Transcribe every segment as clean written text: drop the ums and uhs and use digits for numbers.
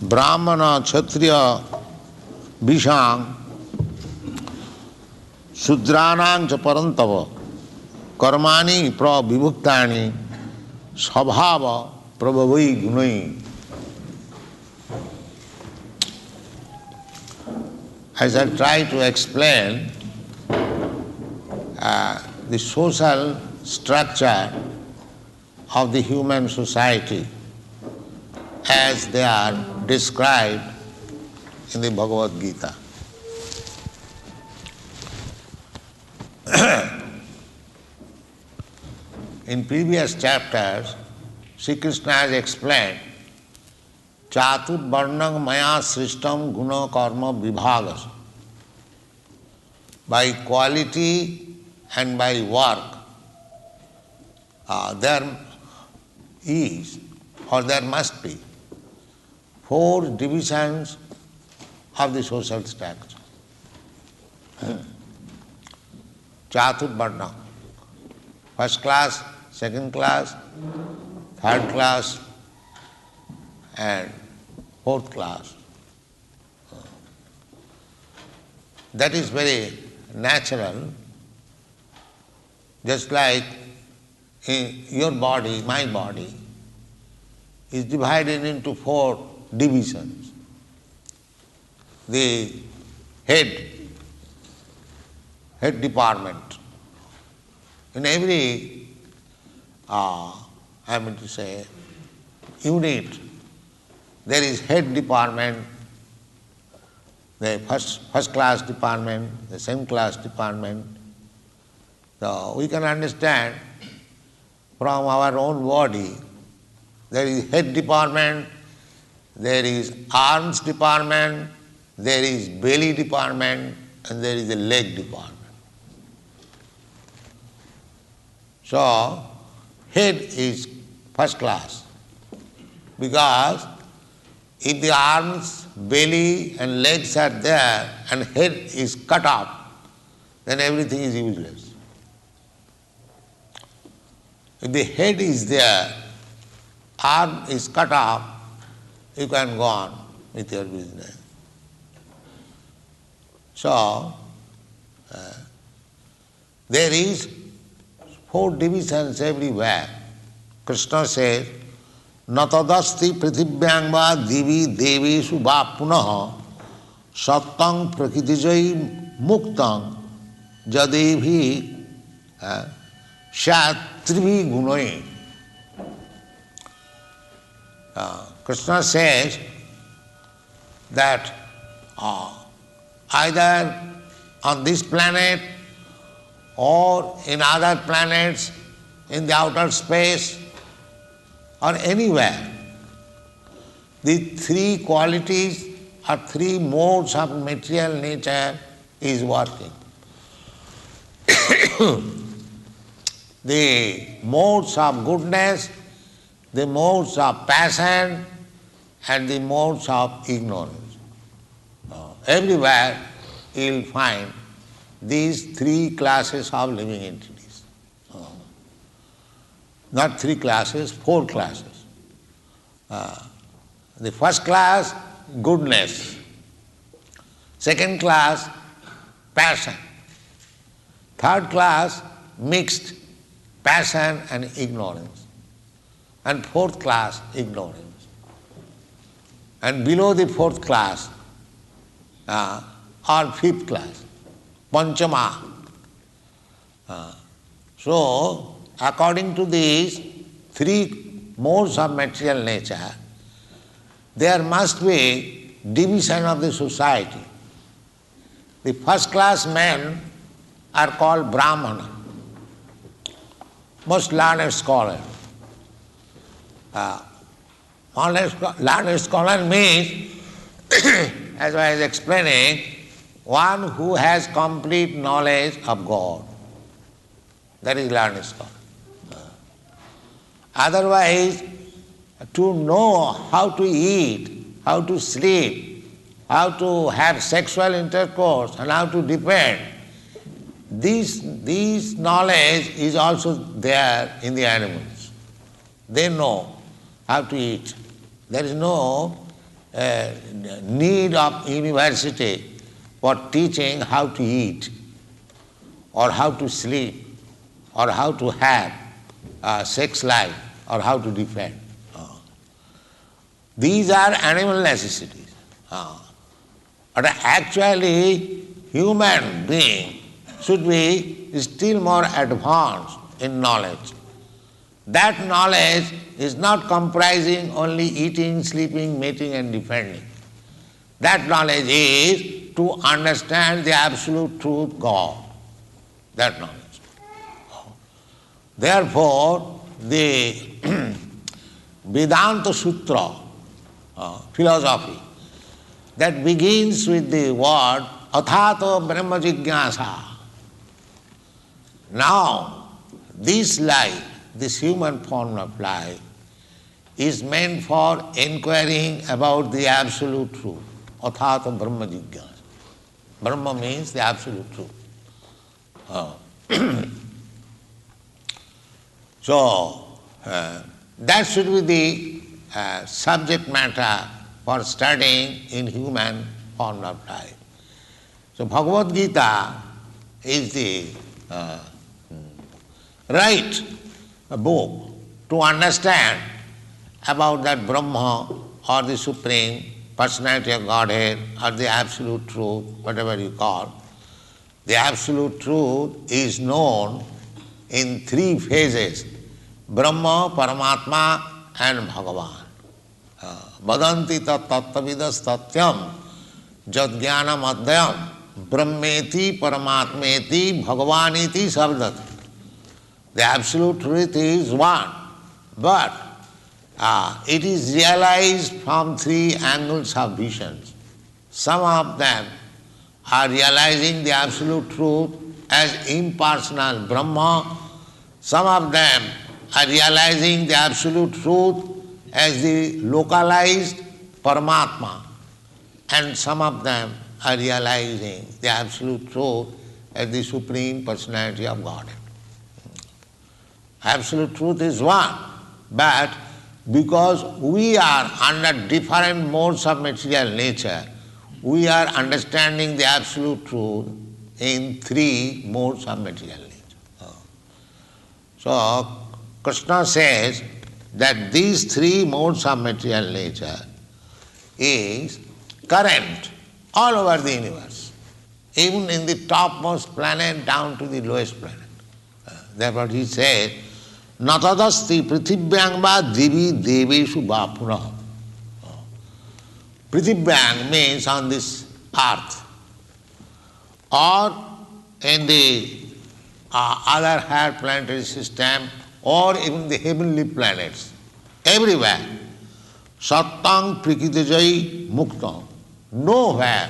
brāhmaṇa-kṣatriya-viśāṁ śūdrāṇāṁ ca paran-tapa karmāṇi pravibhaktāni svabhāva-prabhavair guṇaiḥ. I shall try to explain the social structure of the human society as they are described in the Bhagavad Gita. In previous chapters, Sri Krishna has explained Chaturvarnaṁ maya srishtam guna karma vibhagas. By quality and by work, there is or there must be 4 divisions of the social structure. Chaturvarnaṁ, first class, second class, third class, and fourth class. That is very natural, just like in your body, my body, is divided into 4 divisions. The head department. In every, unit, there is head department, the first class department, the second class department. So we can understand from our own body, there is head department, there is arms department, there is belly department, and there is a leg department. So, head is first class, because if the arms, belly and legs are there and head is cut off, then everything is useless. If the head is there, arm is cut off, you can go on with your business. So, there is 4 divisions everywhere. Krishna says, natadasti prithibhyang va divi deveshu va punaha sattang prakritijai muktang jadevi kṣatriya guṇaiḥ. Krishna says that either on this planet or in other planets, in the outer space, or anywhere, the 3 qualities or 3 modes of material nature is working. The modes of goodness, the modes of passion, and the modes of ignorance. Everywhere you will find these 3 classes of living entities. Not 3 classes, 4 classes. The first class, goodness. Second class, passion. Third class, mixed, passion and ignorance. And fourth class, ignorance. And below the 4th class, or 5th class, panchama. So, according to these 3 modes of material nature, there must be division of the society. The first class men are called brāhmaṇa, most learned scholar. Learned scholar means, as I was explaining, one who has complete knowledge of God. That is learned scholar. Otherwise, to know how to eat, how to sleep, how to have sexual intercourse, and how to defend, this knowledge is also there in the animals. They know how to eat. There is no need of university for teaching how to eat, or how to sleep, or how to have sex life, or how to defend. These are animal necessities. But actually, human being should be still more advanced in knowledge. That knowledge is not comprising only eating, sleeping, mating and defending. That knowledge is to understand the absolute truth, God. That knowledge. Therefore, the Vedanta Sutra philosophy that begins with the word athato brahma jigyasa. Now, this life, this human form of life, is meant for inquiring about the absolute truth. Athato brahma jigyasa. Brahma means the absolute truth. So, that should be the subject matter for studying in human form of life. So Bhagavad-gītā is the right book to understand about that Brahma or the Supreme Personality of Godhead or the Absolute Truth, whatever you call. The Absolute Truth is known in three phases: Brahma, Paramatma and Bhagavan. Vadanti tat tattvavidas tatyam jadjnanam adhyam brahmeti paramatmeti bhagavaniti sabdati. The absolute truth is one, but it is realized from three angles of vision. Some of them are realizing the absolute truth as impersonal Brahma, some of them are realizing the absolute truth as the localized Paramatma, and some of them are realizing the absolute truth as the Supreme Personality of Godhead. Absolute truth is one, but because we are under different modes of material nature, we are understanding the absolute truth in three modes of material nature. So, Krishna says that these three modes of material nature is current all over the universe, even in the topmost planet down to the lowest planet. Therefore he said, natadasti prithibhyang va divi deveshu va punaha. Prithibhyang means on this earth, or in the other higher planetary system, or even the heavenly planets, everywhere. Sattang prakritijai muktam. Nowhere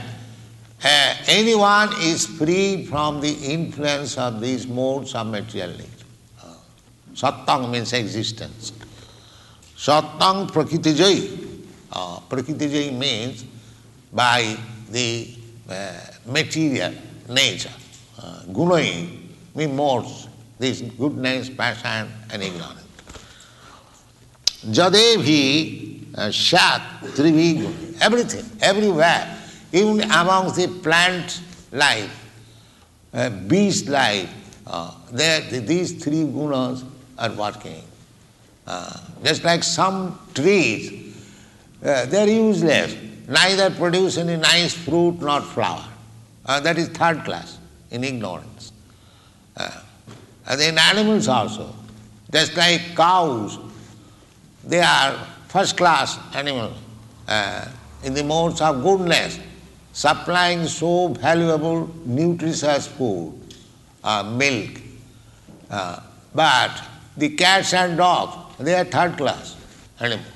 anyone is free from the influence of these modes of material nature. Sattang means existence. Sattang prakritijai. Prakritijai means by the material nature. Guṇaiḥ means modes. This goodness, passion and ignorance. Jadebhi shat tribhi, everything, everywhere, even amongst the plant life, beast life, these three gunas are working. Just like some trees, they are useless, neither produce any nice fruit nor flower. That is third class in ignorance. And in animals also, just like cows, they are first class animals in the modes of goodness, supplying so valuable, nutritious food, milk. But the cats and dogs, they are third class animals.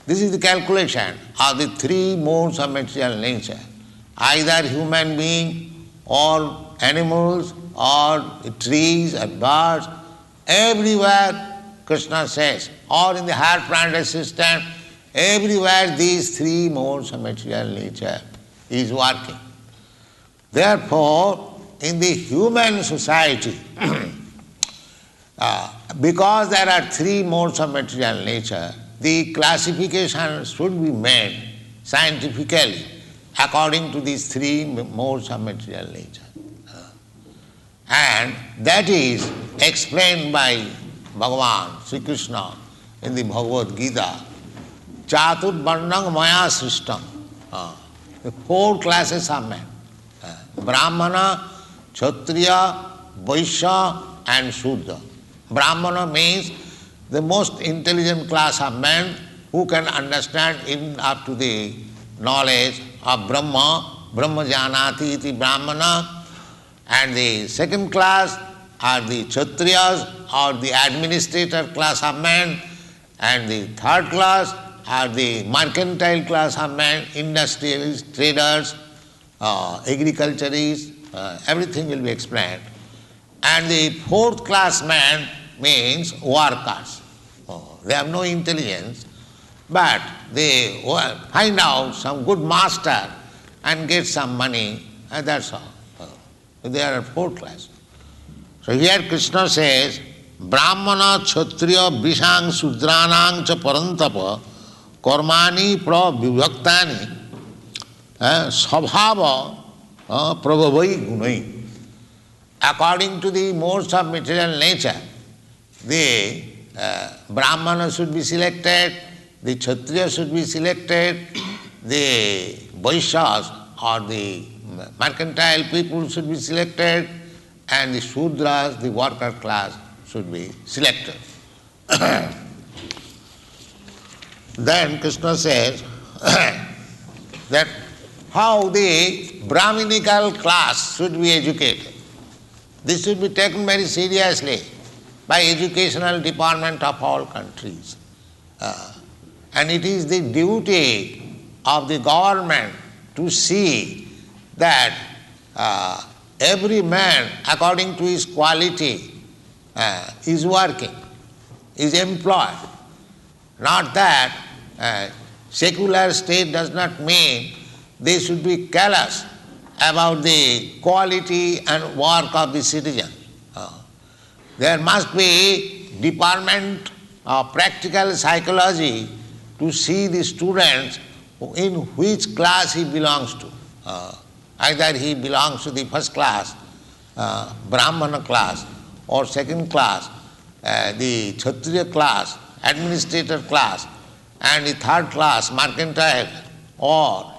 This is the calculation of the three modes of material nature. Either human being or animals or trees or birds, everywhere Krishna says, or in the higher planetary system, everywhere these three modes of material nature is working. Therefore, in the human society, because there are three modes of material nature, the classification should be made scientifically according to these three modes of material nature. And that is explained by Bhagavan, Sri Krishna, in the Bhagavad-gītā. Chaturvarnam maya srishtam. The four classes are men. Brāhmaṇa, kṣatriya, vaiśya and śūdra. Brāhmana means the most intelligent class of men who can understand even up to the knowledge of Brahma, Brahma janati iti Brāhmana. And the second class are the kṣatriyas, or the administrator class of men. And the third class are the mercantile class of men, industrialists, traders, agriculturists, everything will be explained. And the fourth class man means workers. They have no intelligence, but they find out some good master and get some money, and that's all. They are a fourth class. So here Krishna says, brāhmaṇa-kṣatriya-viśāṁ śūdrāṇāṁ ca paran-tapa karmāṇi pravibhaktāni svabhāva-prabhavair guṇaiḥ. According to the modes of material nature, the Brāhmana should be selected, the Kshatriya should be selected, the vaiśyas or the mercantile people should be selected, and the śūdras, the worker class, should be selected. Then Krishna says that how the Brahminical class should be educated. This should be taken very seriously by educational department of all countries. And it is the duty of the government to see that every man, according to his quality, is working, is employed. Not that secular state does not mean they should be callous about the quality and work of the citizen. There must be department of practical psychology to see the students in which class he belongs to. Either he belongs to the first class, Brahmana class, or second class, the Kshatriya class, administrator class, and the third class, mercantile or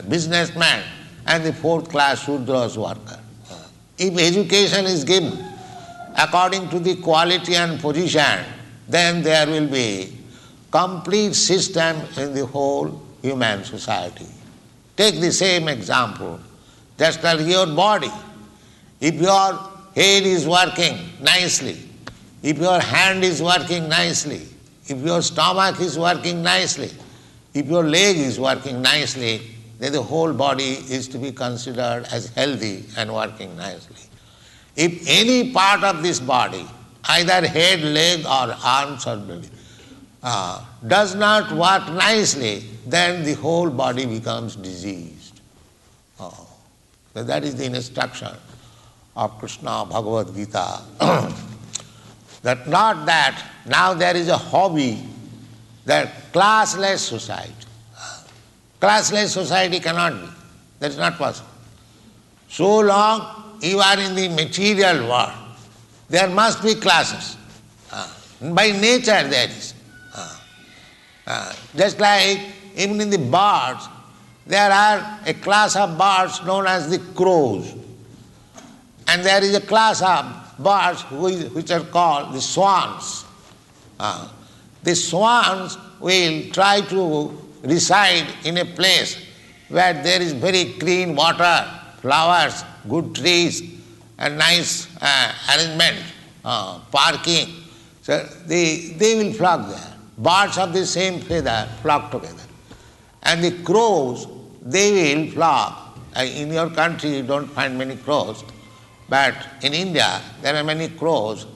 businessman, and the fourth class, Shūdras worker. If education is given according to the quality and position, then there will be complete system in the whole human society. Take the same example, just like your body. If your head is working nicely, if your hand is working nicely, if your stomach is working nicely, if your leg is working nicely, then the whole body is to be considered as healthy and working nicely. If any part of this body, either head, leg or arms or belly, does not work nicely, then the whole body becomes diseased. So that is the instruction of Krishna, Bhagavad-gītā. That not that now there is a hobby, that classless society. Classless society cannot be. That is not possible. So long you are in the material world, there must be classes. By nature there is. Just like even in the birds, there are a class of birds known as the crows. And there is a class of birds which are called the swans. The swans will try to reside in a place where there is very clean water, flowers, good trees, and nice arrangement, parking. So they will flock there. Birds of the same feather flock together. And the crows, they will flock. In your country you don't find many crows, but in India there are many crows.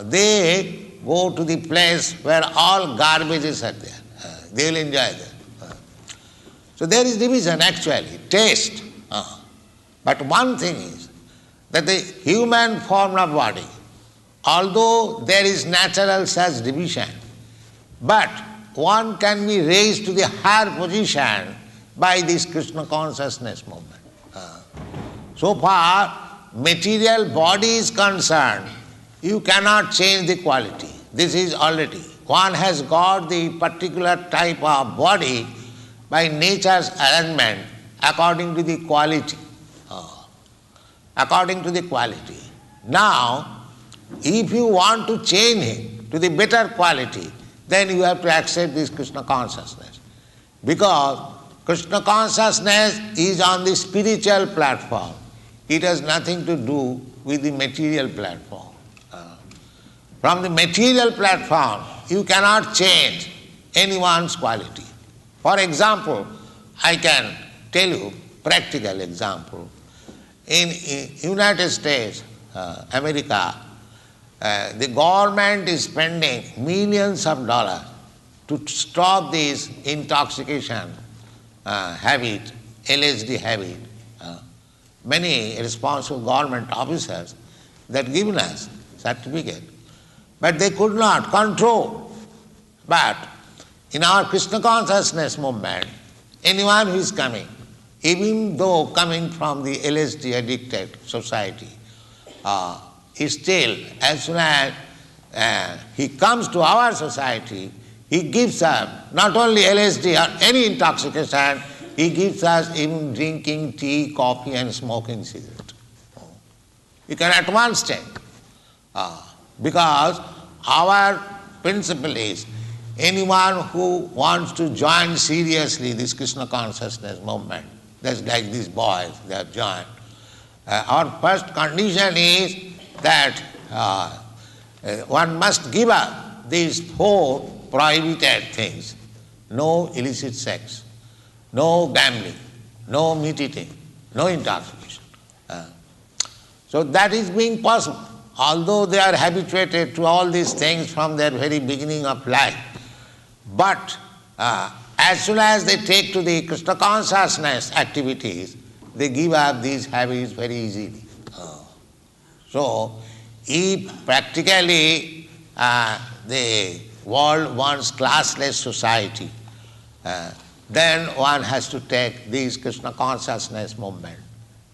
They go to the place where all garbages are there. They will enjoy that. So there is division actually, taste. But one thing is that the human form of body, although there is natural such division, but one can be raised to the higher position by this Krishna consciousness movement. So far, material body is concerned, you cannot change the quality. This is already. One has got the particular type of body by nature's arrangement according to the quality. According to the quality. Now, if you want to change him to the better quality, then you have to accept this Krishna consciousness. Because Krishna consciousness is on the spiritual platform. It has nothing to do with the material platform. From the material platform, you cannot change anyone's quality. For example, I can tell you practical example. In United States, America, the government is spending millions of dollars to stop this intoxication habit, LSD habit. Many responsible government officers that given us certificate, but they could not control. But in our Krishna consciousness movement, anyone who is coming, even though coming from the LSD addicted society, still, as soon as he comes to our society, he gives up not only LSD or any intoxication, he gives us even drinking tea, coffee and smoking cigarette. You can at once take. Because our principle is, anyone who wants to join seriously this Krishna consciousness movement, that's like these boys, they have joined. Our first condition is that one must give up these 4 prohibited things. No illicit sex, no gambling, no meat eating, no intoxication. So that is being possible. Although they are habituated to all these things from their very beginning of life. But as soon as they take to the Krishna consciousness activities, they give up these habits very easily. So, if practically the world wants classless society, then one has to take this Krishna consciousness movement.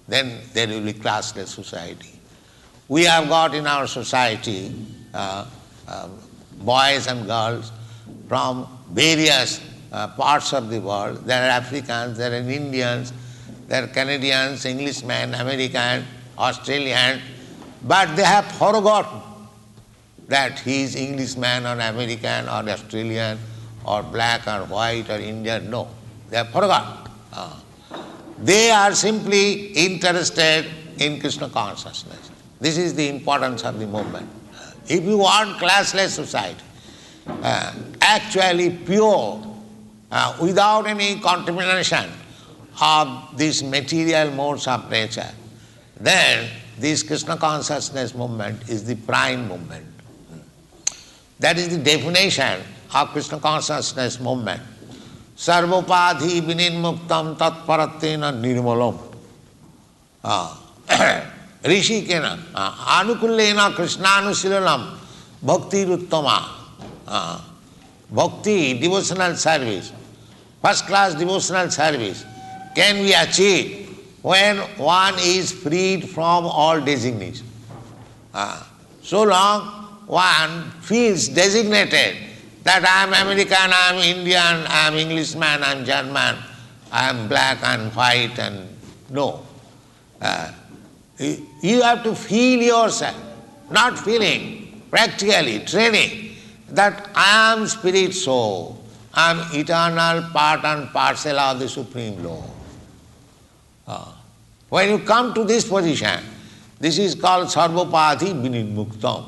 Then there will be classless society. We have got in our society boys and girls from various parts of the world. There are Africans, there are Indians, there are Canadians, Englishmen, American, Australian, but they have forgotten that he is Englishman or American or Australian or black or white or Indian. No, they have forgotten. They are simply interested in Krishna consciousness. This is the importance of the movement. If you want classless society, actually pure, without any contamination of these material modes of nature, then this Krishna consciousness movement is the prime movement. That is the definition of Krishna consciousness movement. Sarvopadhi vinirmuktam tatparatena nirmalam. Rishikena anukullena krishnanushilanam bhakti-ruttama. Bhakti, devotional service, first class devotional service can be achieved when one is freed from all designation. So long one feels designated that I am American, I am Indian, I am Englishman, I am German, I am black and white, and no. You have to feel yourself, not feeling, practically training that I am spirit soul, I am eternal part and parcel of the Supreme Lord. When you come to this position, this is called sarvopadhi vinirmuktam,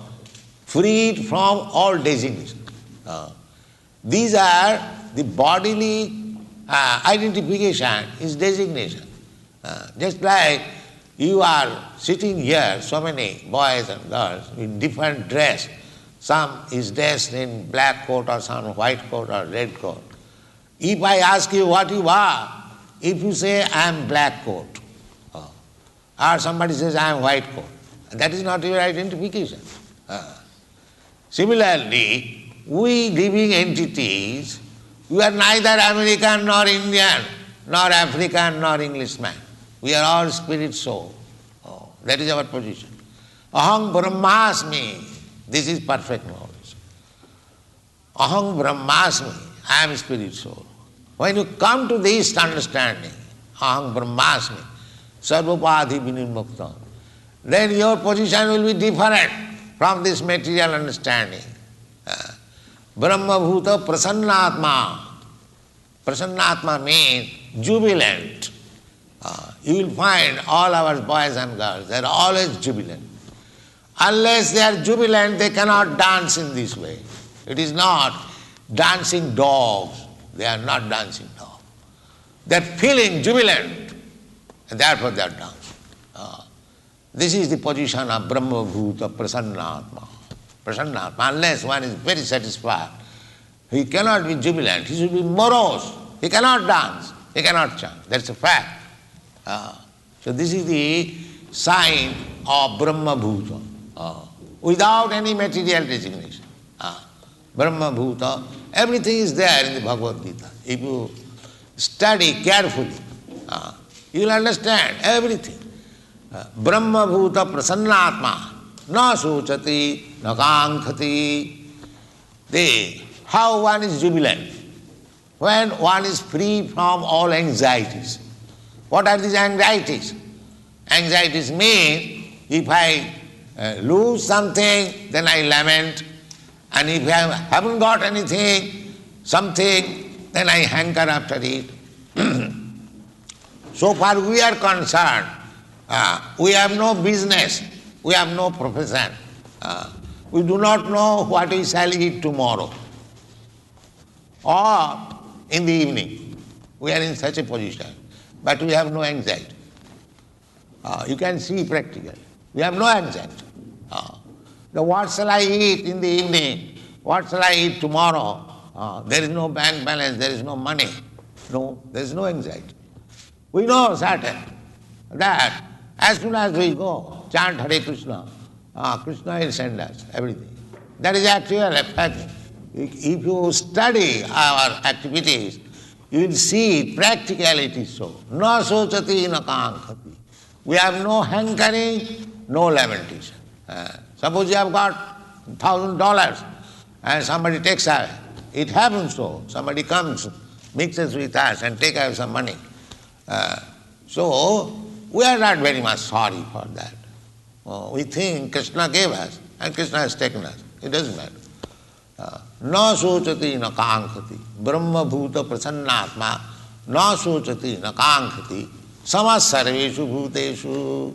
freed from all designation. These are the bodily identification is designation. Just like you are sitting here, so many boys and girls in different dress. Some is dressed in black coat or some white coat or red coat. If I ask you what you are, if you say I am black coat, or somebody says I am white coat, that is not your identification. Similarly, we living entities We are neither American nor Indian, nor African nor Englishman. We are all spirit soul. Oh, that is our position. Aham brahmasmi. This is perfect knowledge. Aham brahmasmi. I am spirit soul. When you come to this understanding, aham brahmasmi, sarvopādhi vinirmuktam, then your position will be different from this material understanding. Brahma bhuta prasannātma. Prasannātma means jubilant. You will find all our boys and girls, they are always jubilant. Unless they are jubilant, they cannot dance in this way. It is not dancing dogs. They are not dancing dogs. They are feeling jubilant, and therefore they are dancing. This is the position of Brahma Bhuta Prasannātma. Prasannātma, unless one is very satisfied, he cannot be jubilant, he should be morose. He cannot dance, he cannot chant. That's a fact. So this is the sign of Brahma Bhuta, without any material designation. Brahma Bhuta, everything is there in the Bhagavad Gita. If you study carefully, you will understand everything. Brahma Bhuta Prasannātma, na sochati, na kaṅkhati. How one is jubilant? When one is free from all anxieties. What are these anxieties? Anxieties mean, if I lose something, then I lament. And if I haven't got anything, something, then I hanker after it. So far we are concerned, we have no business, we have no profession. We do not know what we shall eat tomorrow. Or in the evening, we are in such a position, but we have no anxiety. You can see practically, we have no anxiety. What shall I eat in the evening? What shall I eat tomorrow? There is no bank balance, there is no money. No, there is no anxiety. We know certain that as soon as we go, chant Hare Krishna, Krishna will send us everything. That is actual effect. If you study our activities, you will see practically it is so. Na sochati na kaṅkhati. We have no hankering, no lamentation. Suppose you have got $1,000 and somebody takes away. It happens so. Somebody comes, mixes with us and takes away some money. So we are not very much sorry for that. We think Krishna gave us and Krishna has taken us. It doesn't matter. Na sochati na kaṅkhati. Brahma bhuta prasannātma. Na sochati na kaṅkhati. Samas sarveshu bhuteshu.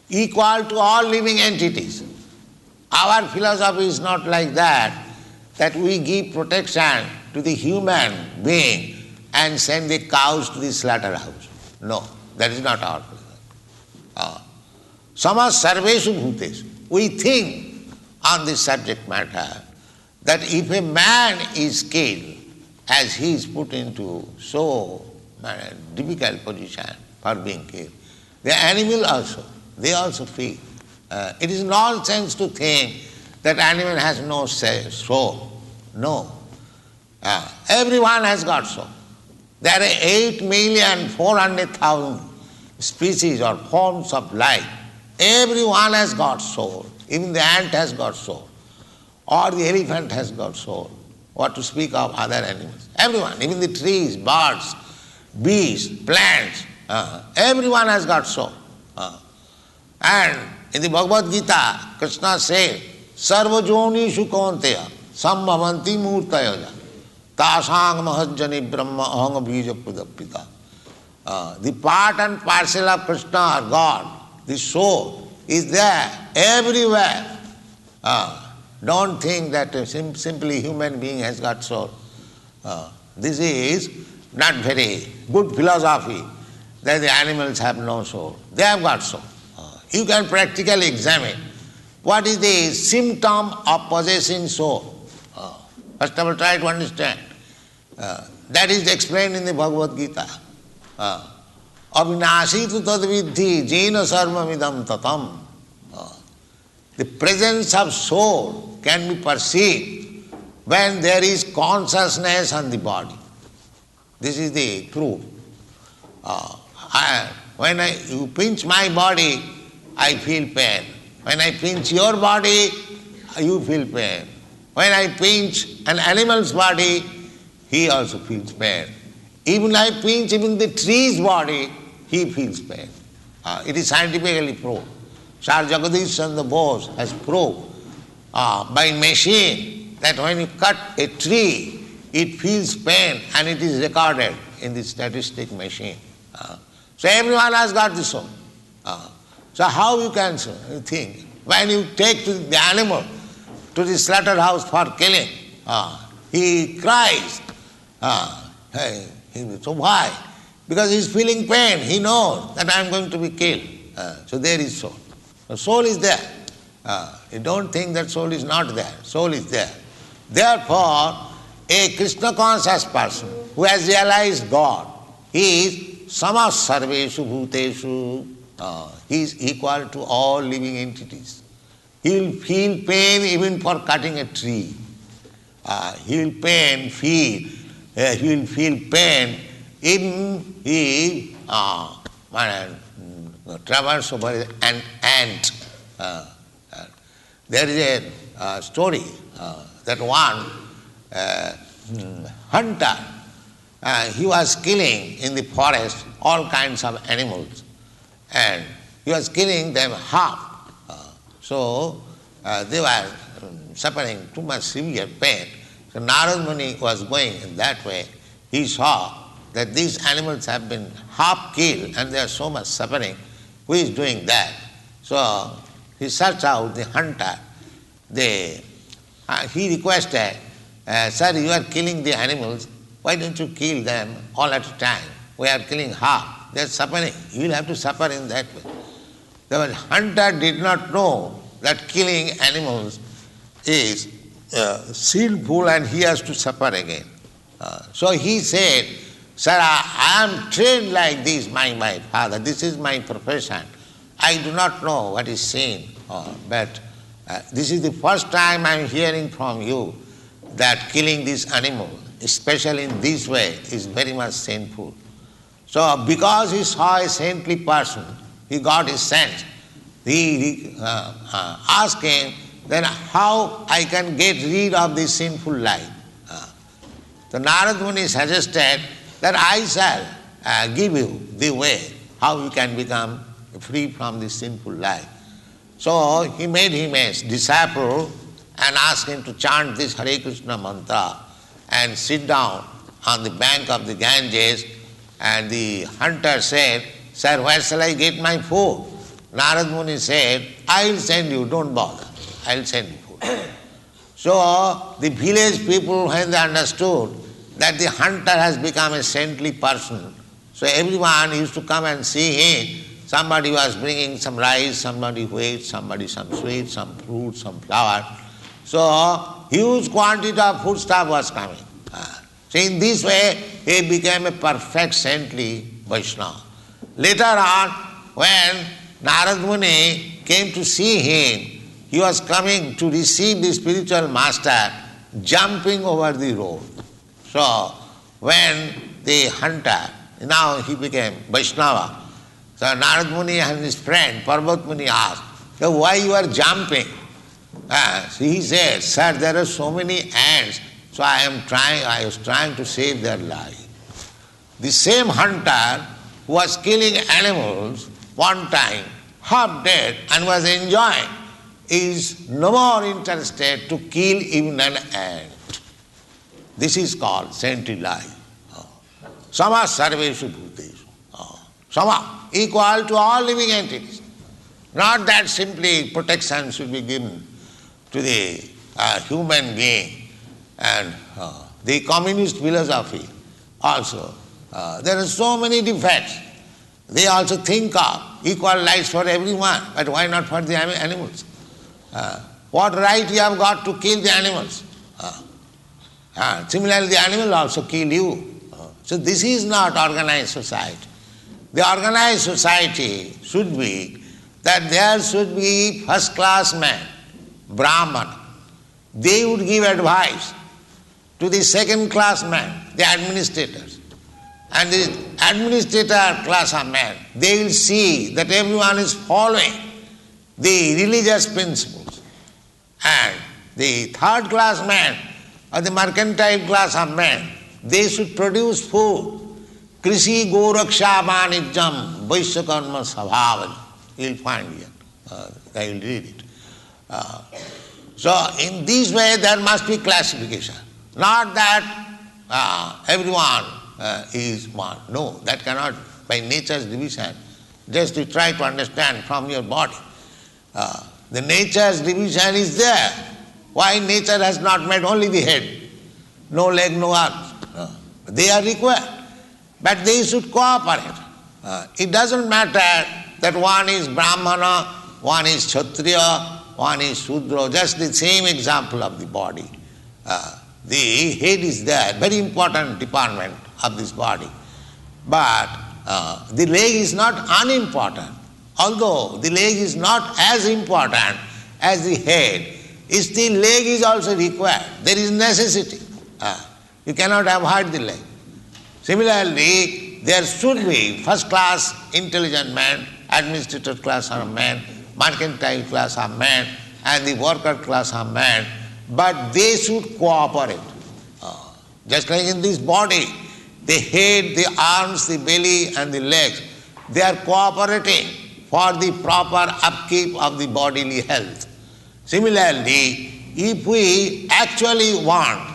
Equal to all living entities. Our philosophy is not like that we give protection to the human being and send the cows to the slaughterhouse. No, that is not our philosophy. Samas sarveshu bhuteshu. We think on this subject matter that if a man is killed, as he is put into so difficult position for being killed, the animal also, they also feel. It is nonsense to think that animal has no soul. No. Everyone has got soul. There are 8,400,000 species or forms of life. Everyone has got soul. Even the ant has got soul. Or the elephant has got soul. What to speak of other animals. Everyone, even the trees, birds, bees, plants, everyone has got soul. And in the Bhagavad Gita, Krishna says, Sarvajonishu kaunteya sambhavanti murtayaja tasang mahajjani brahma ahanga bija pudapita. The part and parcel of Krishna or God, the soul, is there everywhere. Don't think that simply human being has got soul. This is not very good philosophy that the animals have no soul. They have got soul. You can practically examine what is the symptom of possessing soul. First of all, try to understand. That is explained in the Bhagavad Gita. Avinashitu tadvidhi jena sarvamidam tatam. The presence of soul can be perceived when there is consciousness on the body. This is the proof. When you pinch my body, I feel pain. When I pinch your body, you feel pain. When I pinch an animal's body, he also feels pain. Even I pinch even the tree's body, he feels pain. It is scientifically proved. Sir Jagadish Chandra Bose has proved by machine that when you cut a tree, it feels pain and it is recorded in the statistic machine. So everyone has got this soul. So how you can think? When you take the animal to the slaughterhouse for killing, he cries. So why? Because he is feeling pain. He knows that I am going to be killed. So there is soul. The soul is there. You don't think that soul is not there. Soul is there. Therefore, a Krishna conscious person who has realized God, he is samas sarveshu bhuteshu. He is equal to all living entities. He will feel pain even for cutting a tree. He will feel pain even he travels over an ant. There is a story that one hunter, he was killing in the forest all kinds of animals, and he was killing them half. So they were suffering too much severe pain. So Narad Muni was going in that way. He saw that these animals have been half killed and they are so much suffering. Who is doing that? So he searched out the hunter. He requested, sir, you are killing the animals. Why don't you kill them all at a time? We are killing half. They are suffering. You will have to suffer in that way. The hunter did not know that killing animals is sinful and he has to suffer again. So he said, sir, I am trained like this, my father. This is my profession. I do not know what is sin, but this is the first time I am hearing from you that killing this animal, especially in this way, is very much sinful. So because he saw a saintly person, he got his sense. He asked him, then how I can get rid of this sinful life? So Narad Muni suggested that I shall give you the way how you can become free from this sinful life. So he made him a disciple and asked him to chant this Hare Krishna mantra and sit down on the bank of the Ganges. And the hunter said, sir, where shall I get my food? Narad Muni said, I will send you, don't bother. I will send you food. So the village people, when they understood that the hunter has become a saintly person, so everyone used to come and see him. Somebody was bringing some rice, somebody wheat, somebody some sweet, some fruit, some flour. So huge quantity of foodstuff was coming. So in this way, he became a perfect saintly Vaishnava. Later on, when Narad Muni came to see him, he was coming to receive the spiritual master, jumping over the road. So when the hunter, now he became Vaishnava, so Narad Muni and his friend Parvat Muni asked, so why you are jumping? So he said, sir, there are so many ants, so I was trying to save their life. The same hunter who was killing animals one time, half dead, and was enjoying, is no more interested to kill even an ant. This is called saintly life. Sama sarveshu bhuteshu. Sama, equal to all living entities. Not that simply protection should be given to the human being. And the communist philosophy also, there are so many defects. They also think of equal rights for everyone, but why not for the animals? What right you have got to kill the animals? Similarly, the animal also kill you. So this is not organized society. The organized society should be that there should be first-class men, Brahmana. They would give advice to the second class man, the administrators. And the administrator class of man, they will see that everyone is following the religious principles. And the third class man, or the mercantile class of man, they should produce food. Krishi goraksha vanijjam vaisyakarma svabhāva. You will find here. I will read it. So in this way there must be classification. Not that everyone is one. No, that cannot, by nature's division. Just to try to understand from your body. The nature's division is there. Why nature has not made only the head? No leg, no arms. They are required. But they should cooperate. It doesn't matter that one is brāhmaṇa, one is kṣatriya, one is śūdra. Just the same example of the body. The head is there, very important department of this body. But the leg is not unimportant. Although the leg is not as important as the head, still leg is also required. There is necessity. You cannot avoid the leg. Similarly, there should be first class intelligent man, administrator class of man, mercantile class of man, and the worker class of man, but they should cooperate. Just like in this body, the head, the arms, the belly and the legs, they are cooperating for the proper upkeep of the bodily health. Similarly, if we actually want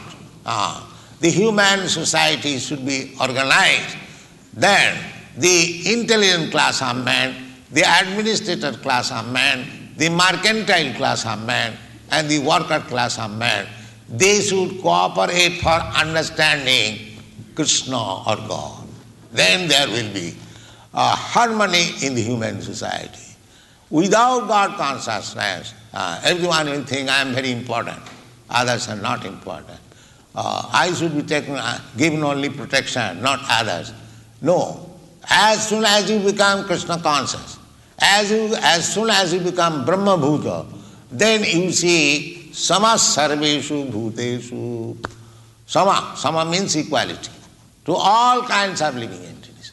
the human society should be organized, then the intelligent class of man, the administrator class of man, the mercantile class of man, and the worker class of man, they should cooperate for understanding Krishna or God. Then there will be harmony in the human society. Without God consciousness, everyone will think I am very important, others are not important. I should be given only protection, not others. No. As soon as you become Krishna conscious, as soon as you become Brahma Bhuta, then you see sama sarveshu bhuteshu. Sama means equality to all kinds of living entities.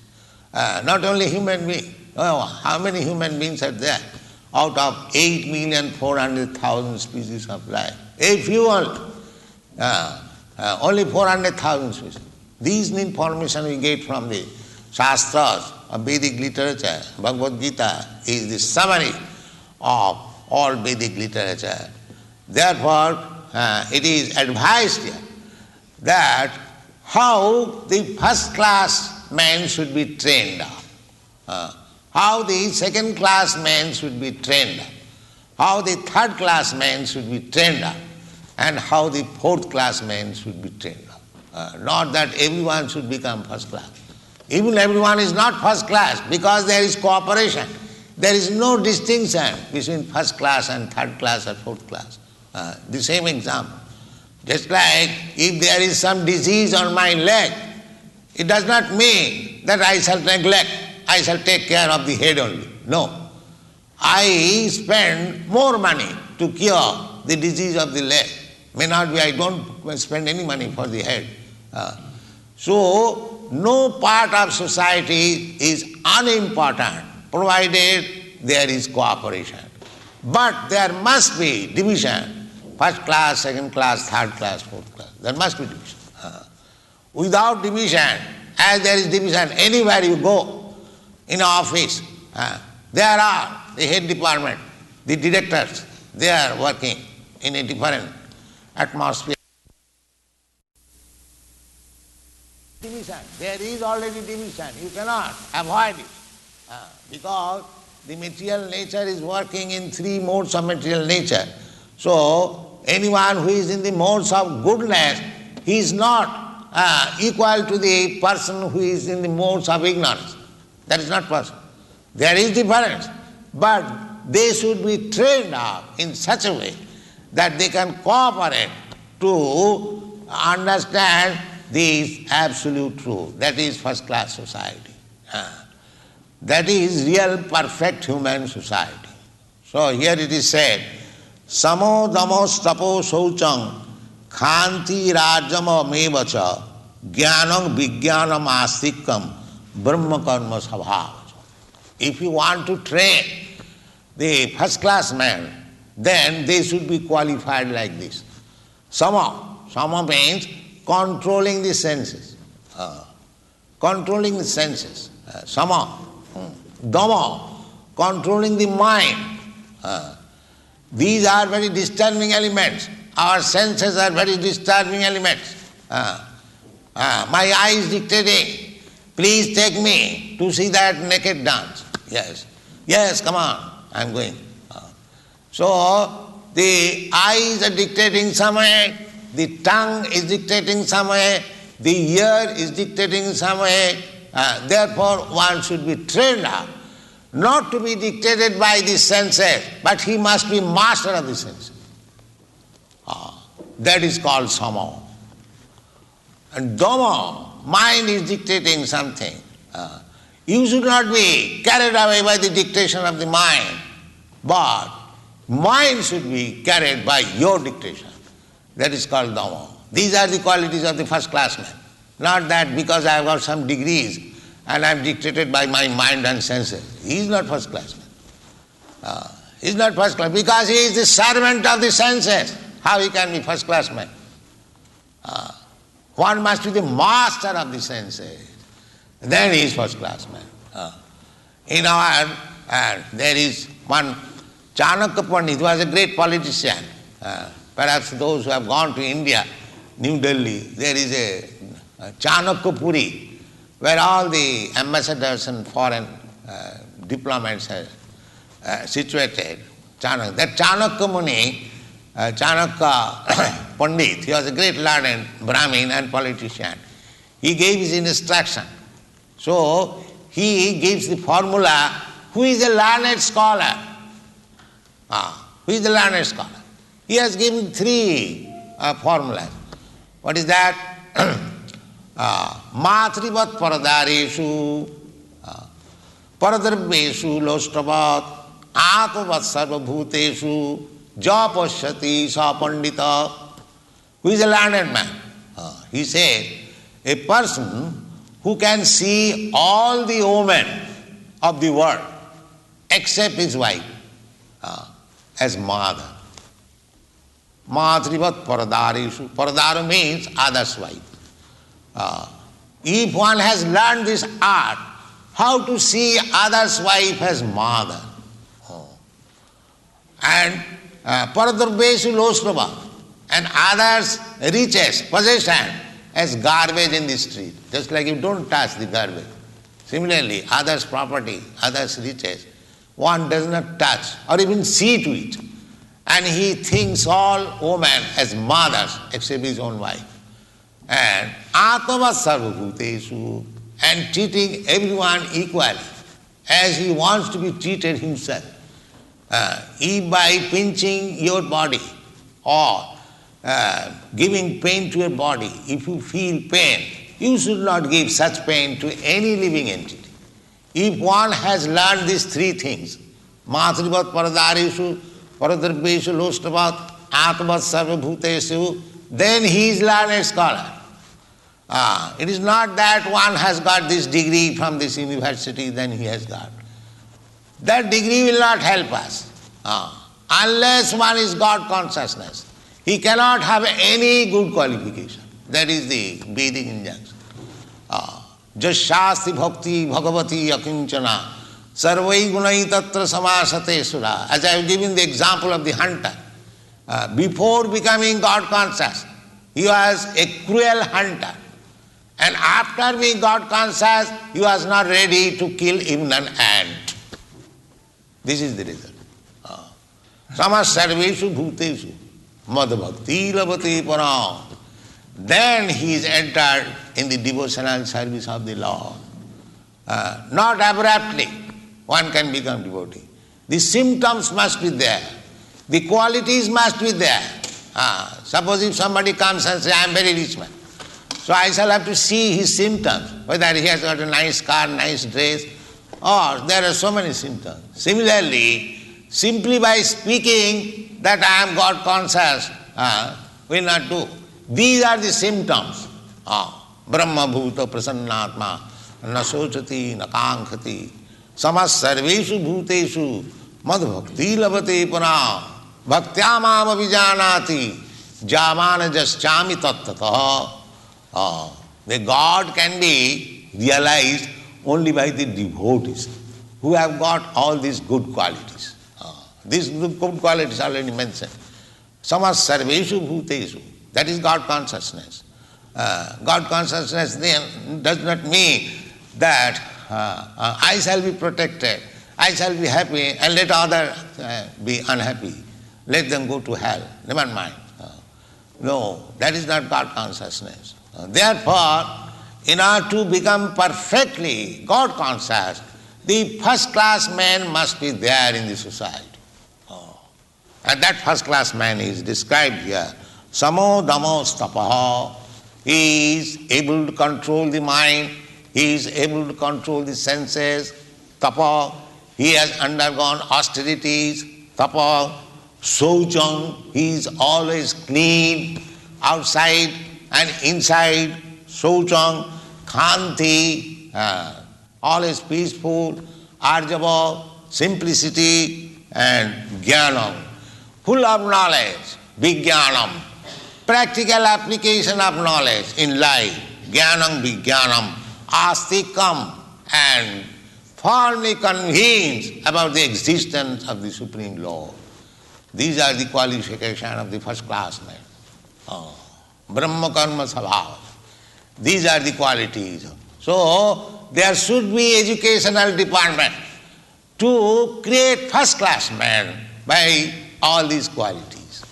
Not only human beings. How many human beings are there? Out of 8,400,000 species of life. If you want only 400,000 species. These information we get from the shastras of Vedic literature. Bhagavad-gītā is the summary of all Vedic literature. Therefore, it is advised here that how the first class man should be trained up, how the second class man should be trained up, how the third class man should be trained up, and how the fourth class man should be trained up. Not that everyone should become first class. Even everyone is not first class because there is cooperation. There is no distinction between first class and third class or fourth class. The same example. Just like if there is some disease on my leg, it does not mean that I shall neglect, I shall take care of the head only. No. I spend more money to cure the disease of the leg. May not be I don't spend any money for the head. So, no part of society is unimportant provided there is cooperation. But there must be division, first class, second class, third class, fourth class. There must be division. Without division, as there is division anywhere you go, in an office, there are the head department, the directors, they are working in a different atmosphere. Division. There is already division. You cannot avoid it. Because the material nature is working in three modes of material nature. So, anyone who is in the modes of goodness, he is not equal to the person who is in the modes of ignorance. That is not possible. There is difference. But they should be trained up in such a way that they can cooperate to understand this absolute truth. That is first class society. That is real perfect human society. So here it is said, Samo damos tapo sauchang khanti rajama mevacha jnanam vijnanam astikam brahma karma svabhāva. If you want to train the first class man, then they should be qualified like this. Sama means controlling the senses. Controlling the senses. Sama. Dhamma, controlling the mind. These are very disturbing elements. Our senses are very disturbing elements. My eye is dictating, please take me to see that naked dance. Yes, come on, I am going. So, the eyes are dictating some way, the tongue is dictating some way, the ear is dictating some way. Therefore, one should be trained up, not to be dictated by the senses, but he must be master of the senses. That is called sama. And dhamma, mind is dictating something. You should not be carried away by the dictation of the mind, but mind should be carried by your dictation. That is called dhamma. These are the qualities of the first class man. Not that because I have got some degrees and I am dictated by my mind and senses. He is not first class man. He is not first class because he is the servant of the senses. How he can be first class man? One must be the master of the senses. Then he is first class man. In our, there is one Chanakya Pandit, who was a great politician. Perhaps those who have gone to India, New Delhi, there is a Chanakya Puri, where all the ambassadors and foreign diplomats are situated. That Chanakya Muni, Chanakya Pandit, he was a great learned Brahmin and politician. He gave his instruction. So, he gives the formula, who is a learned scholar? Who is the learned scholar? He has given three formulas. What is that? Matrivat paradareshu, paradravyeshu lostavat, atmavat sarvabhuteshu, japashyati sa pandita. Who is a learned man? He said, a person who can see all the women of the world except his wife as mother. Matrivat paradareshu. Paradara means other's wife. If one has learned this art, how to see other's wife as mother. And paradravyeshu lostrava, and others' riches, possession, as garbage in the street. Just like you don't touch the garbage. Similarly, others' property, others' riches, one does not touch or even see to it. And he thinks all women as mothers except his own wife. And atmavat sarvabhuteshu, and treating everyone equally as he wants to be treated himself. If by pinching your body or giving pain to your body, if you feel pain, you should not give such pain to any living entity. If one has learned these three things, matrivat paradareshu, paradravyeshu lostavat, atmavat sarvabhuteshu, then he is learned scholar. It is not that one has got this degree from this university, then he has got. That degree will not help us. Unless one is God consciousness, he cannot have any good qualification. That is the Vedic injunction. Jasyasti bhakti bhagavati akinchana sarvai guṇaiḥ tatra samasate sura. As I have given the example of the hunter. Before becoming God conscious, he was a cruel hunter. And after being God conscious, he was not ready to kill even an ant. This is the result. Samasarveshu bhuteshu mad bhakti labate param. Then he is entered in the devotional service of the Lord. Not abruptly one can become devotee. The symptoms must be there. The qualities must be there. Suppose if somebody comes and says, I am very rich man. So I shall have to see his symptoms, whether he has got a nice car, nice dress, or there are so many symptoms. Similarly, simply by speaking that I am God conscious, will not do. These are the symptoms. Brahma bhuta prasannatma, na sochati, na kankhati, samas sarveshu bhuteshu, mad bhakti labate puna, bhaktyamam avijanati, jamana jaschami tattataha. The God can be realized only by the devotees who have got all these good qualities. These good qualities already mentioned. Samas sarveshu bhuteshu, that is God consciousness. God consciousness then does not mean that I shall be protected, I shall be happy, and let others be unhappy. Let them go to hell, never mind. No, that is not God consciousness. Therefore, in order to become perfectly God conscious, the first class man must be there in the society. And that first class man is described here. Samo damo stapaha. He is able to control the mind, he is able to control the senses. Tapa, he has undergone austerities. Tapa, Saucham, he is always clean, outside and inside. Saucham, Khanti, always peaceful. Arjava, simplicity, and Jnanam, full of knowledge. Vijnanam, practical application of knowledge in life. Jnanam, Vijnanam, Astikam, and firmly convinced about the existence of the Supreme Lord. These are the qualifications of the first class man. Brahma karma svabhāva. These are the qualities. So, there should be educational department to create first class man by all these qualities.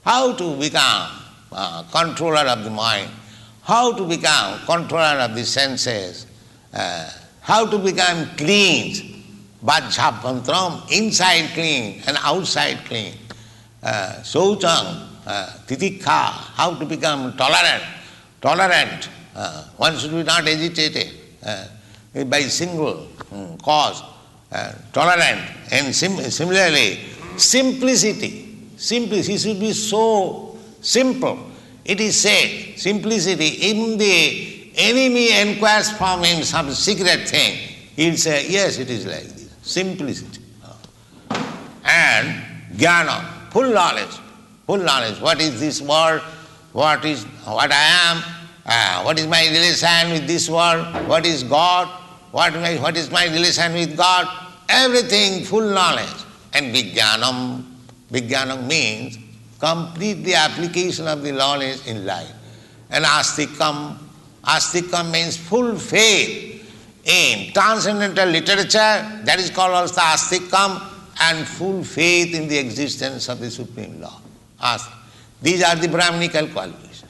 How to become controller of the mind, how to become controller of the senses, how to become clean, vajjhapantram, inside clean and outside clean. Saucham, titikha, how to become tolerant. One should be not agitated by single cause, tolerant. And similarly, simplicity. He should be so simple. It is said, simplicity, even the enemy inquires from him some secret thing, he will say, yes, it is like this. Simplicity. And jnana, full knowledge. What is this world? What I am? What is my relation with this world? What is God? What is my relation with God? Everything, full knowledge. And vijnanam. Vijnanam means complete the application of the knowledge in life. And astikam means full faith in transcendental literature, that is called also astikam, and full faith in the existence of the Supreme Lord. These are the Brahmanical qualities.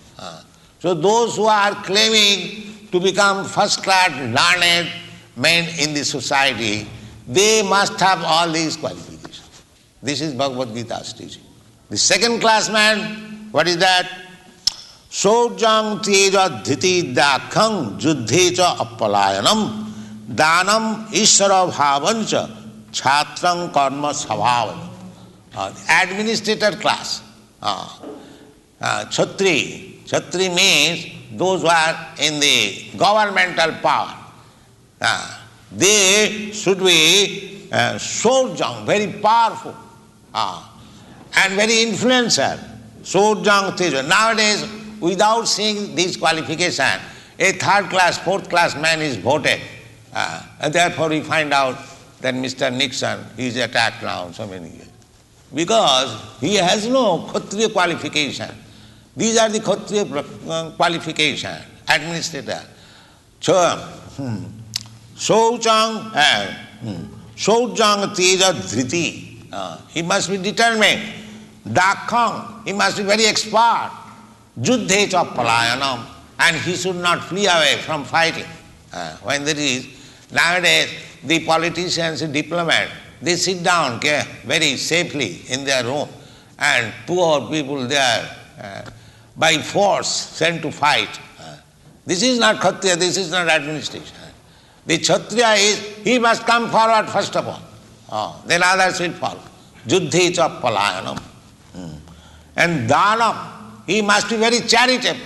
So those who are claiming to become first-class learned men in the society, they must have all these qualifications. This is Bhagavad-gītā's teaching. The second class man, what is that? Sojang teja dhiti dakhang juddhecha appalayanam danam ishara bhavancha chhatrang karma svabhāva. Administrator class. Kshatri means those who are in the governmental power. They should be sojang, very powerful. And very influential. Sojang teja. Nowadays, without seeing these qualifications, a third class, fourth class man is voted. And therefore we find out that Mr. Nixon is attacked now so many years. Because he has no kshatriya qualification. These are the kshatriya qualification, administrator. Sojang teja dhriti. He must be determined. Dakhang, he must be very expert. Juddhecha palayanam, and he should not flee away from fighting. When there is, nowadays, the politicians and diplomats, they sit down very safely in their room, and poor people they are by force sent to fight. This is not kshatriya, this is not administration. The kshatriya is, he must come forward first of all. Then others will follow. Juddhecha palayanam. And dhanam, he must be very charitable.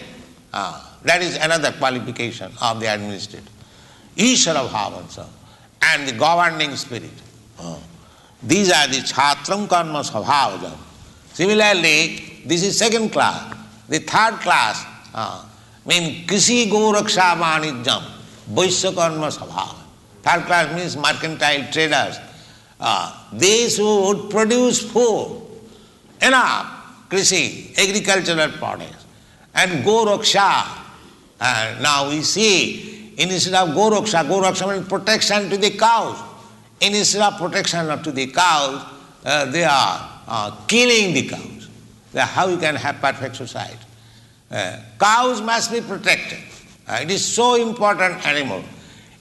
That is another qualification of the administrator. Ishara bhavansa and the governing spirit. These are the chhatram karma svabhāva. Similarly, this is second class. The third class means kisi goraksha vanijam, vaisya karma svabhāva. Third class means mercantile traders. These who would produce food, enough, krisi, agricultural products, and goraksha. Now we see, instead of goraksha means protection to the cows. Instead of protection to the cows, they are killing the cows. How you can have perfect society? Cows must be protected. It is so important animal.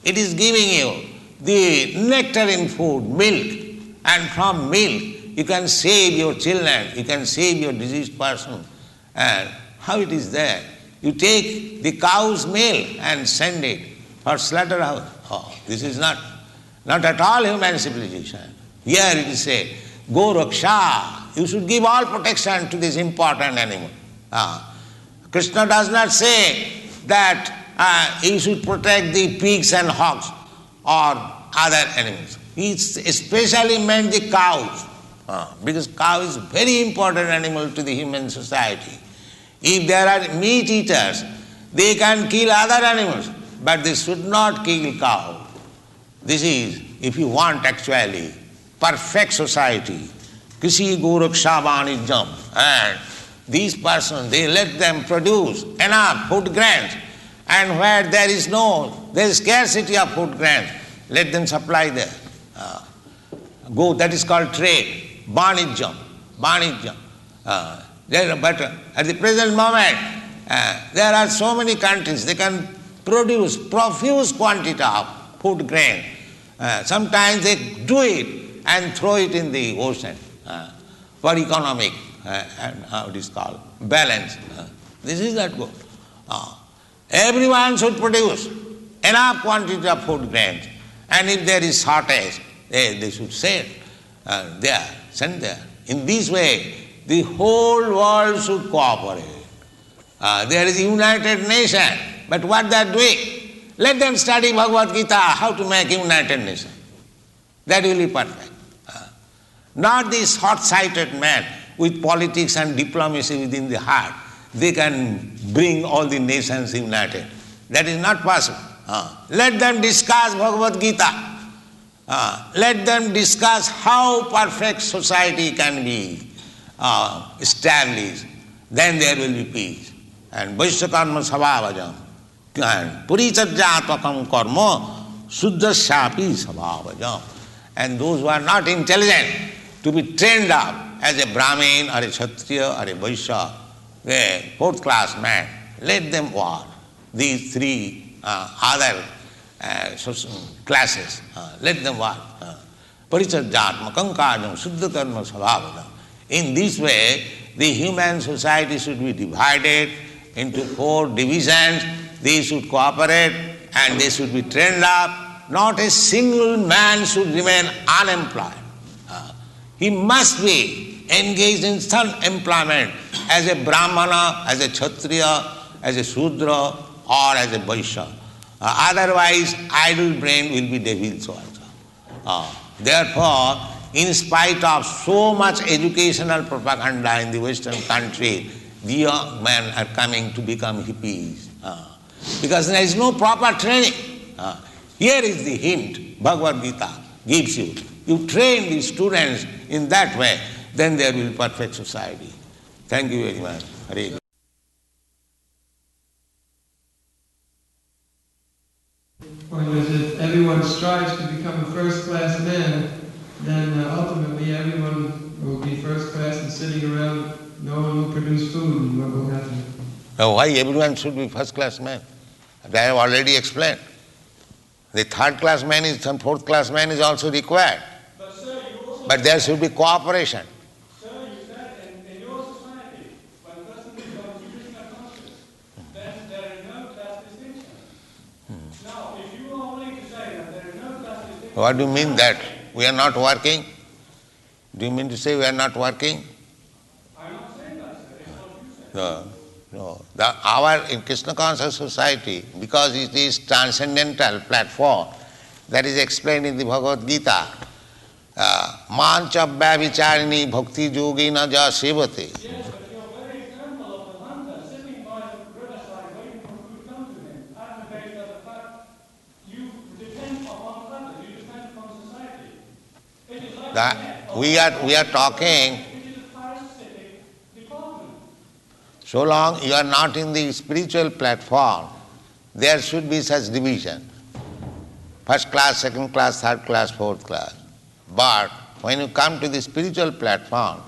It is giving you the nectarine food, milk, and from milk you can save your children, you can save your diseased person. And how it is there? You take the cow's milk and send it for slaughterhouse. This is not at all human civilization. Here it is said, Go Raksha, you should give all protection to this important animal. Krishna does not say that you should protect the pigs and hogs or other animals. He especially meant the cows, because cow is very important animal to the human society. If there are meat eaters, they can kill other animals, but they should not kill cow. This is, if you want actually, perfect society. Kisi goraksha vanijam. And these persons, they let them produce enough food grains. And where there is scarcity of food grains, let them supply there. That is called trade. Vanijam. But at the present moment, there are so many countries, they can produce profuse quantity of food grain. Sometimes they do it and throw it in the ocean for economic, and how it is called, balance. This is not good. Everyone should produce enough quantity of food grains, and if there is shortage, they should send there. In this way, the whole world should cooperate. There is a United Nation, but what they are doing? Let them study Bhagavad-gītā, how to make United Nation. That will be perfect. Not this hot-sighted man with politics and diplomacy within the heart. They can bring all the nations united. That is not possible. Let them discuss Bhagavad-gītā. Let them discuss how perfect society can be established. Then there will be peace. And vaisya karma svabhāvajam. And puricajjātvakam karma śūdrasyapi svabhāvajam. And those who are not intelligent, to be trained up as a brahmin or a kshatriya or a vaisya, a fourth class man, let them war. These three other classes, let them war. Parichajjātmakam kāryam śuddha karma svabhāvajam. In this way, the human society should be divided into 4 divisions. They should cooperate and they should be trained up. Not a single man should remain unemployed. He must be engaged in some employment as a brāhmaṇa, as a kshatriya, as a śūdra, or as a vaisya. Otherwise, idle brain will be devils also. Therefore, in spite of so much educational propaganda in the Western country, the young men are coming to become hippies. Because there is no proper training. Here is the hint Bhagavad-gītā gives you. You train the students in that way, then there will be perfect society. Thank you very much. Hare. Point is, if everyone strives to become a first-class man, then ultimately everyone will be first class and sitting around, no one will produce food, and what will happen? Now, why everyone should be first-class man? I have already explained. The third-class man and fourth-class man is also required. But there should be cooperation. Sir, you said in your society, when a person becomes Krishna conscious, then there is no class distinction. Now, if you are only to say that there is no class distinction... What do you mean that? We are not working? Do you mean to say we are not working? I'm not saying that, sir. It's what you said. No. In Krishna conscious society, because it is transcendental platform, that is explained in the Bhagavad-gītā. Māṅ-ca vichārini bhakti yogina ja sevate. Yes, but your very example of the hunter sitting by the riverside waiting for food to come to him, advocates that the fact you depend upon others, you depend upon society. It is like That we are talking. it is a parasitic department. So long you are not in the spiritual platform, there should be such division. First class, second class, third class, fourth class. But when you come to the spiritual platform,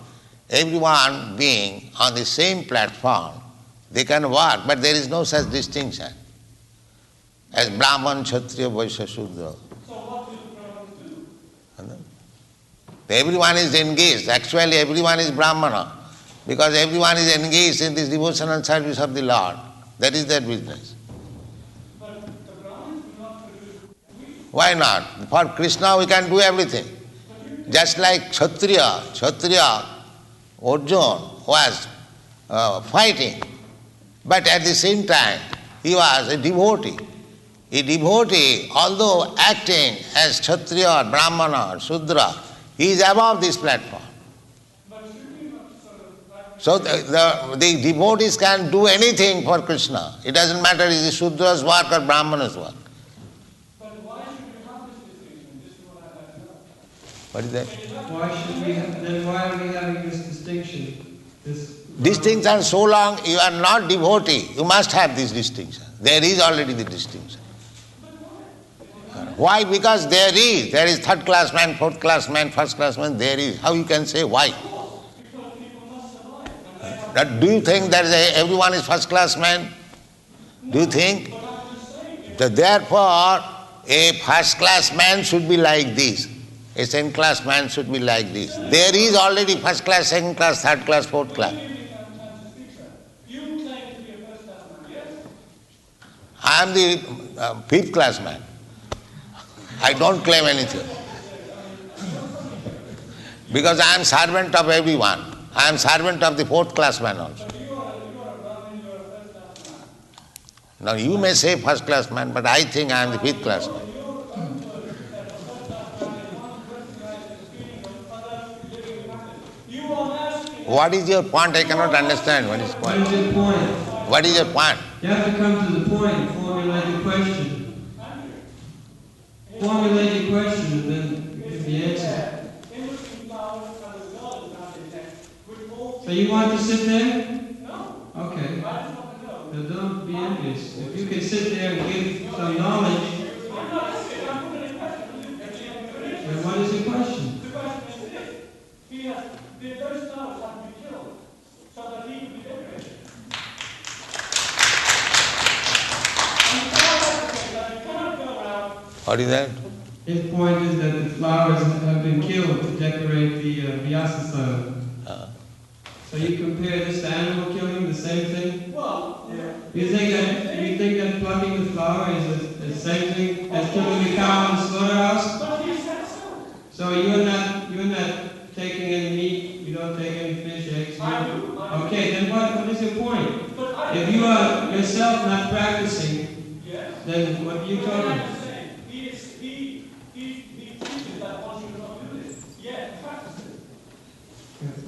everyone being on the same platform, they can work, but there is no such distinction as brāhmaṇa-kṣatriya-viśāṁ, śūdras. So what do the Brahmanas do? Everyone is engaged. Actually, everyone is brāhmana, because everyone is engaged in this devotional service of the Lord. That is their business. But the Brahmanas do not produce wheat. Why not? For Krishna we can do everything. Just like Kshatriya, Arjuna was fighting, but at the same time he was a devotee. A devotee, although acting as Kshatriya, Brahmana, Śūdra, he is above this platform. But should we not sort of like So the devotees can do anything for Krishna. It doesn't matter is it Śūdra's work or Brahmana's work. but why should we have this distinction? This is what I'd like to know. What is that? Why are we having this distinction? Distinction, so long you are not devotee, you must have this distinction. There is already the distinction. Why? Because there is third class man, fourth class man, first class man, there is. How you can say why? Do you think that everyone is first class man? Do you think? Therefore, a first class man should be like this. A second class man should be like this. There is already first class, second class, third class, fourth class. You claim to be a first class man, yes? I am the fifth class man. I don't claim anything. Because I am servant of everyone. I am servant of the fourth class man also. Now you may say first class man, but I think I am the fifth class man. What is your point? I cannot understand. What is your What is point? your point? What is your point? You have to come to the point and formulate the question. Formulate your question and then give the answer. So you want to sit there? No. Okay. Then don't be envious. If you can sit there and give some knowledge, then what is your question? The question is this. Those stars have to be killed so that he can be liberated. What is that? His point is that the flowers have been killed to decorate the vaiśyas. So you compare this to animal killing, the same thing? Well, You think that plucking the flower is the same thing as killing a cow in the slaughterhouse? but he said so. So you're not taking any meat, you don't take any fish, eggs? I do. Okay, then what is your point? But I If you are yourself not practicing, yes. then what are you What talking I'm about? saying, he teaches that one should not do this. Yet practices.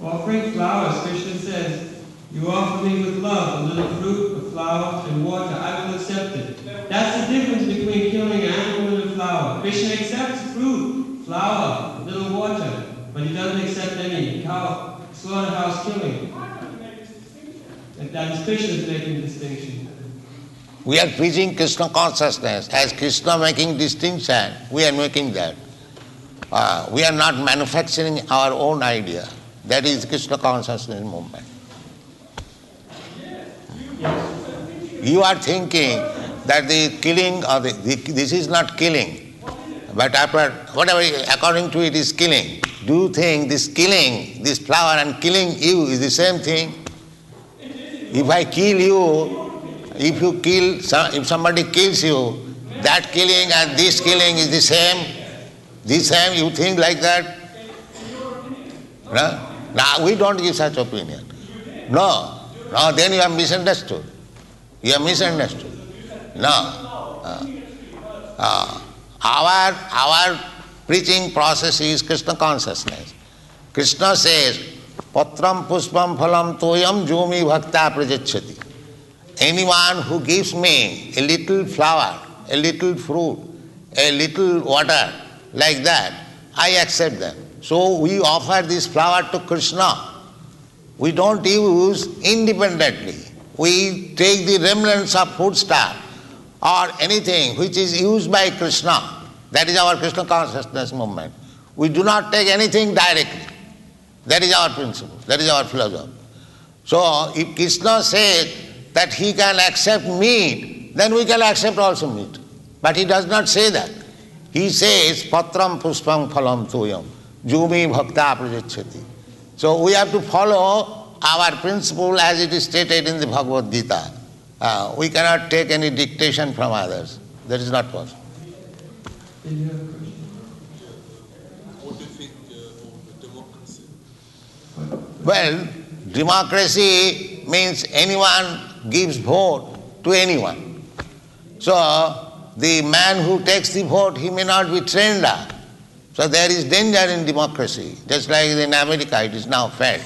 Offering flowers, Krishna says, you offer me with love, a little fruit, a flower, and water, I will accept it. That's the difference between killing an animal and a flower. Krishna accepts fruit, flower, a little water, but he doesn't accept any cow, slaughterhouse killing. And that is Krishna's making the distinction. We are preaching Krishna consciousness. As Krishna making distinction, we are making that. We are not manufacturing our own idea. That is Krishna consciousness movement. You are thinking that the killing or this is not killing, but whatever according to it is killing. Do you think this killing, this flower and killing you is the same thing? If I kill you, if somebody kills you, that killing and this killing is the same? The same, you think like that? No? No, we don't give such opinion. No. No, then you have misunderstood. You have misunderstood. No. Our preaching process is Krishna consciousness. Krishna says, Patram puspam phalam toyam jumi bhakta prajacchati. Anyone who gives me a little flower, a little fruit, a little water, like that, I accept them. So we offer this flower to Krishna. We don't use independently. We take the remnants of foodstuff or anything which is used by Krishna. That is our Krishna consciousness movement. We do not take anything directly. That is our principle. That is our philosophy. So if Krishna said that he can accept meat, then we can accept also meat. But he does not say that. He says, Patram puspam phalam toyam, jumi bhakta prajacchati. So we have to follow our principle as it is stated in the Bhagavad-gītā. We cannot take any dictation from others. That is not possible. What do you think of democracy? Well, democracy means anyone gives vote to anyone. So the man who takes the vote, he may not be trained up. So there is danger in democracy. Just like in America, it is now felt.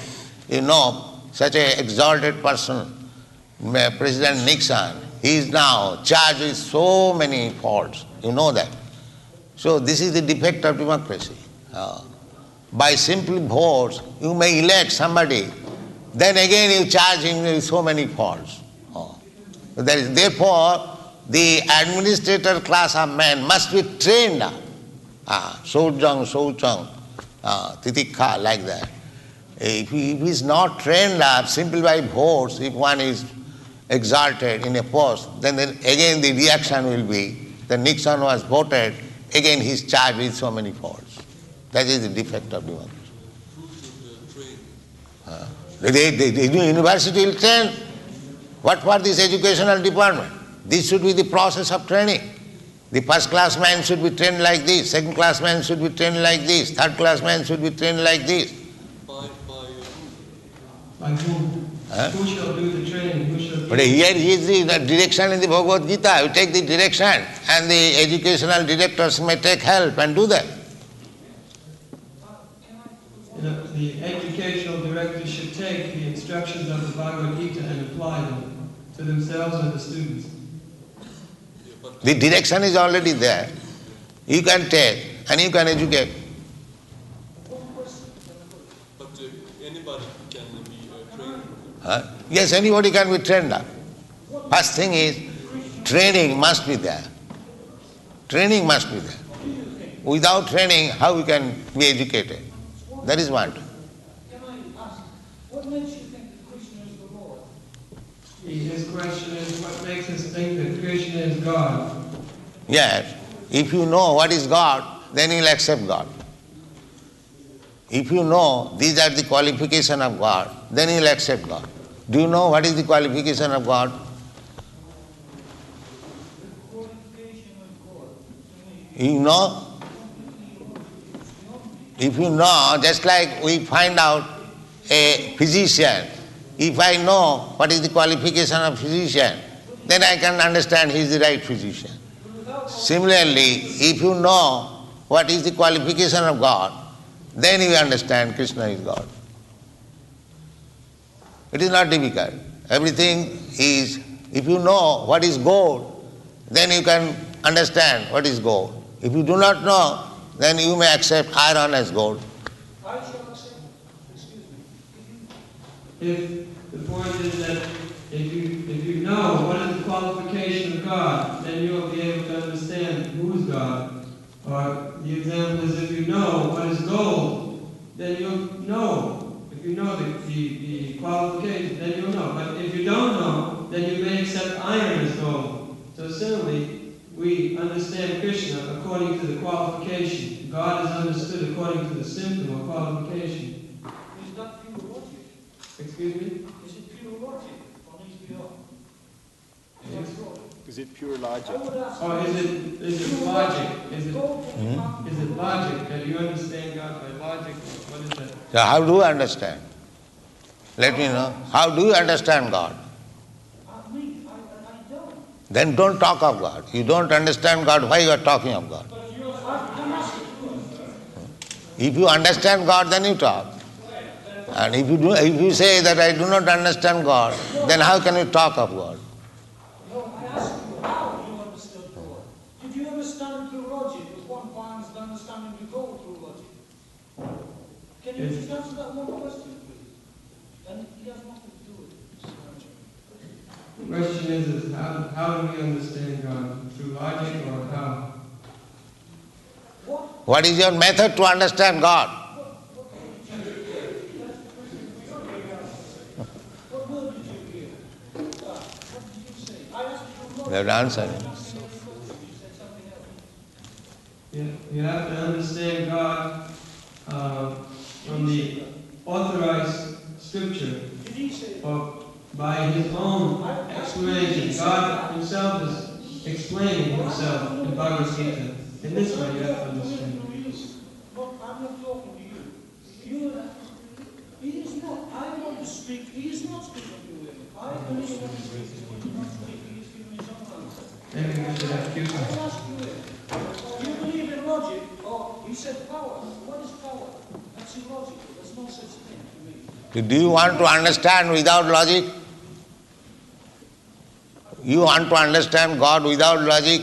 You know, such an exalted person, President Nixon, he is now charged with so many faults. You know that. So this is the defect of democracy. By simple votes, you may elect somebody, then again you charge him with so many faults. Therefore, the administrator class of men must be trained up. Shouchang, titikha, like that. If he is not trained up simply by votes, if one is exalted in a post, then again the reaction will be that Nixon was voted, again he is charged with so many faults. That is the defect of democracy. The university will train. What for this educational department? This should be the process of training. The first class man should be trained like this, second class man should be trained like this, third class man should be trained like this. By whom? Who shall do the training? Who shall But here is the direction in the Bhagavad-gītā. You take the direction and the educational directors may take help and do that. The educational directors should take the instructions of the Bhagavad-gītā and apply them to themselves and the students. The direction is already there. You can take and you can educate. But anybody can be trained? Yes, anybody can be trained up. First thing is, training must be there. Training must be there. Without training, how we can be educated? That is one. Can I ask, what makes you think that Krishna is the Lord? His question is, what makes us think that Krishna is God? Yes, if you know what is God, then you will accept God. If you know these are the qualifications of God, then you will accept God. Do you know what is the qualification of God? The qualification of God. You know? If you know, just like we find out a physician, if I know what is the qualification of physician, then I can understand he is the right physician. Similarly, if you know what is the qualification of God, then you understand Krishna is God. It is not difficult. Everything is, if you know what is gold, then you can understand what is gold. If you do not know, then you may accept iron as gold. I shall accept, excuse me. If the point is that if you know what is the qualification of God, then you will be able to understand who is God. Or the example is if you know what is gold, then you'll know. If you know the qualification, then you'll know. But if you don't know, then you may accept iron as gold. So similarly, we understand Krishna according to the qualification. God is understood according to the symptom or qualification. Is that pure logic? Excuse me? Is it pure logic on his behalf? Yes. Is it pure logic? Or is it logic? Is it logic that you understand God by logic? What is that? So how do you understand? Let me know. How do you understand God? I don't. Then don't talk of God. You don't understand God, why you are talking of God? I'm asking you. If you understand God, then you talk. And if you say that I do not understand God, then how can you talk of God? No, I asked you how you understood God. Did you understand through logic? Because one finds the understanding you go through logic. Can you just answer that one question, please? And he has nothing to do with it. The question is how do we understand God? Through logic or how? What is your method to understand God? What word did you hear? What did you say? I asked you They have to answer. You have to understand God from the authorized scripture or by his own explanation. God himself is explaining himself in Bhagavad Gita. In this way you have to understand. Look, I'm not talking to you. He is not. I want to speak. He is not speaking to you. I believe what he's speaking. He is not speaking. He is giving his own answer. Maybe we should have Q. I ask you, do you believe in logic? Or he said power. What is power? That's illogical. There's no such thing to me. Do you want to understand without logic? You want to understand God without logic?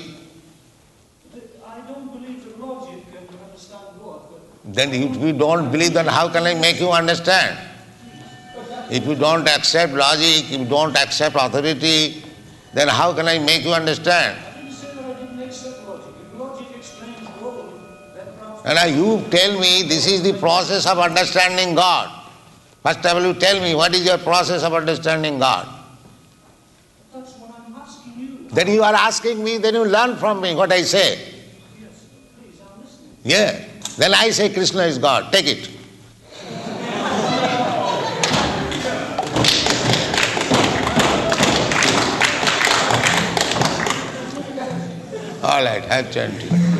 I don't believe that logic can understand God. But Then if you don't believe, then how can I make you understand? If you don't accept logic, if you don't accept authority, then how can I make you understand? I didn't say that I didn't accept logic. If logic explains God, then perhaps... And now you tell me this is the process of understanding God. First of all, you tell me what is your process of understanding God. That's what I'm asking you. Then you are asking me, then you learn from me what I say. Yes, please, I'm listening. Yeah. Then I say Krishna is God. Take it. All right, have chanting.